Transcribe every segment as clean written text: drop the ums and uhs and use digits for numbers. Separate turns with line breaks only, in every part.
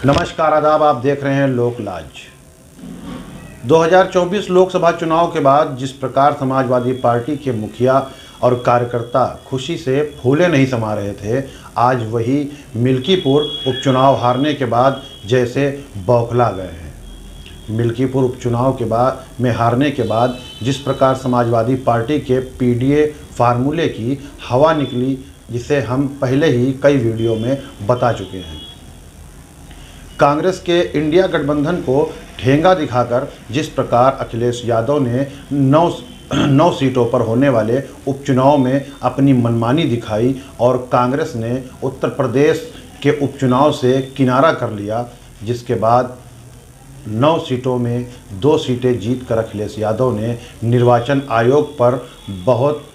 नमस्कार आदाब, आप देख रहे हैं लोकलाज। 2024 लोकसभा चुनाव के बाद जिस प्रकार समाजवादी पार्टी के मुखिया और कार्यकर्ता खुशी से फूले नहीं समा रहे थे, आज वही मिल्कीपुर उपचुनाव हारने के बाद जैसे बौखला गए हैं। मिल्कीपुर उपचुनाव के बाद में हारने के बाद जिस प्रकार समाजवादी पार्टी के पीडीए फार्मूले की हवा निकली, जिसे हम पहले ही कई वीडियो में बता चुके हैं। कांग्रेस के इंडिया गठबंधन को ठेंगा दिखाकर जिस प्रकार अखिलेश यादव ने 9 सीटों पर होने वाले उपचुनाव में अपनी मनमानी दिखाई और कांग्रेस ने उत्तर प्रदेश के उपचुनाव से किनारा कर लिया, जिसके बाद 9 सीटों में 2 सीटें जीतकर अखिलेश यादव ने निर्वाचन आयोग पर बहुत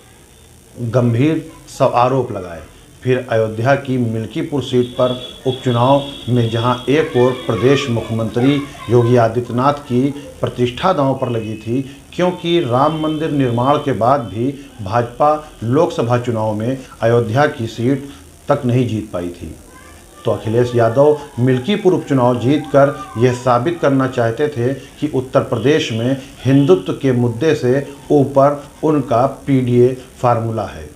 गंभीर सब आरोप लगाए। फिर अयोध्या की मिल्कीपुर सीट पर उपचुनाव में जहां एक ओर प्रदेश मुख्यमंत्री योगी आदित्यनाथ की प्रतिष्ठा दांव पर लगी थी, क्योंकि राम मंदिर निर्माण के बाद भी भाजपा लोकसभा चुनाव में अयोध्या की सीट तक नहीं जीत पाई थी, तो अखिलेश यादव मिल्कीपुर उपचुनाव जीतकर यह साबित करना चाहते थे कि उत्तर प्रदेश में हिंदुत्व के मुद्दे से ऊपर उनका पीडीए फार्मूला है।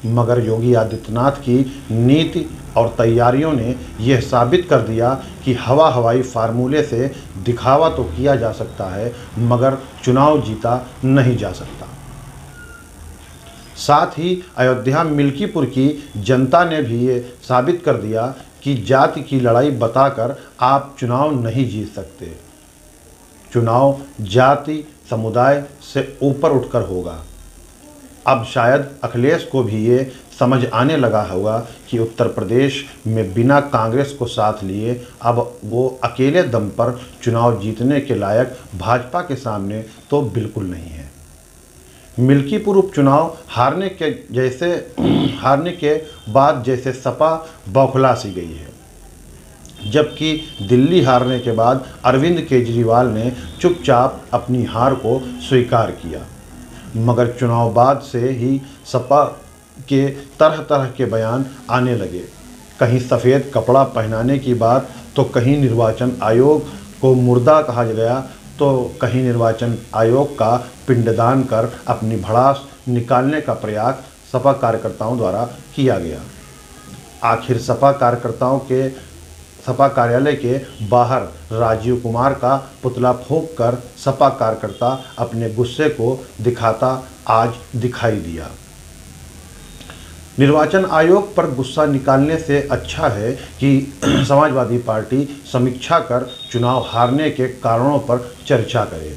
मगर योगी आदित्यनाथ की नीति और तैयारियों ने यह साबित कर दिया कि हवाई फार्मूले से दिखावा तो किया जा सकता है, मगर चुनाव जीता नहीं जा सकता। साथ ही अयोध्या मिल्कीपुर की जनता ने भी ये साबित कर दिया कि जाति की लड़ाई बताकर आप चुनाव नहीं जीत सकते। चुनाव जाति समुदाय से ऊपर उठकर होगा। अब शायद अखिलेश को भी ये समझ आने लगा होगा कि उत्तर प्रदेश में बिना कांग्रेस को साथ लिए अब वो अकेले दम पर चुनाव जीतने के लायक भाजपा के सामने तो बिल्कुल नहीं है। मिल्कीपुर उपचुनाव हारने के बाद जैसे सपा बौखला सी गई है, जबकि दिल्ली हारने के बाद अरविंद केजरीवाल ने चुपचाप अपनी हार को स्वीकार किया। मगर चुनाव बाद से ही सपा के तरह तरह के बयान आने लगे। कहीं सफ़ेद कपड़ा पहनाने की बात, तो कहीं निर्वाचन आयोग को मुर्दा कहा गया, तो कहीं निर्वाचन आयोग का पिंडदान कर अपनी भड़ास निकालने का प्रयास सपा कार्यकर्ताओं द्वारा किया गया। आखिर सपा कार्यालय के बाहर राजीव कुमार का पुतला फूंक कर सपा कार्यकर्ता अपने गुस्से को दिखाता आज दिखाई दिया। निर्वाचन आयोग पर गुस्सा निकालने से अच्छा है कि समाजवादी पार्टी समीक्षा कर चुनाव हारने के कारणों पर चर्चा करे।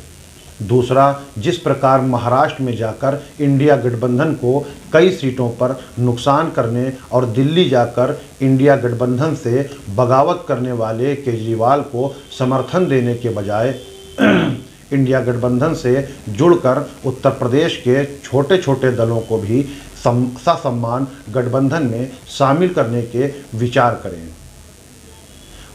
दूसरा, जिस प्रकार महाराष्ट्र में जाकर इंडिया गठबंधन को कई सीटों पर नुकसान करने और दिल्ली जाकर इंडिया गठबंधन से बगावत करने वाले केजरीवाल को समर्थन देने के बजाय इंडिया गठबंधन से जुड़कर उत्तर प्रदेश के छोटे छोटे दलों को भी ससम्मान गठबंधन में शामिल करने के विचार करें।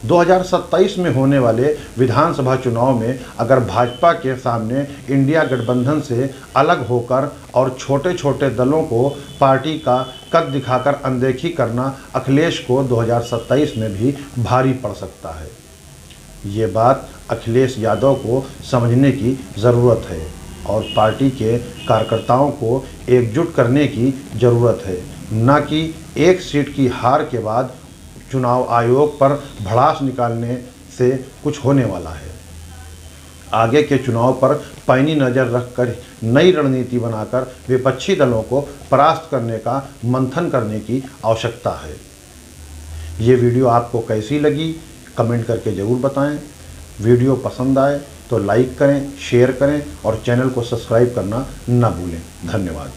2027 में होने वाले विधानसभा चुनाव में अगर भाजपा के सामने इंडिया गठबंधन से अलग होकर और छोटे छोटे दलों को पार्टी का कद दिखाकर अनदेखी करना अखिलेश को 2027 में भी भारी पड़ सकता है। ये बात अखिलेश यादव को समझने की ज़रूरत है और पार्टी के कार्यकर्ताओं को एकजुट करने की ज़रूरत है, न कि एक सीट की हार के बाद चुनाव आयोग पर भड़ास निकालने से कुछ होने वाला है। आगे के चुनाव पर पैनी नज़र रखकर नई रणनीति बनाकर विपक्षी दलों को परास्त करने का मंथन करने की आवश्यकता है। ये वीडियो आपको कैसी लगी कमेंट करके ज़रूर बताएं। वीडियो पसंद आए तो लाइक करें, शेयर करें और चैनल को सब्सक्राइब करना ना भूलें। धन्यवाद।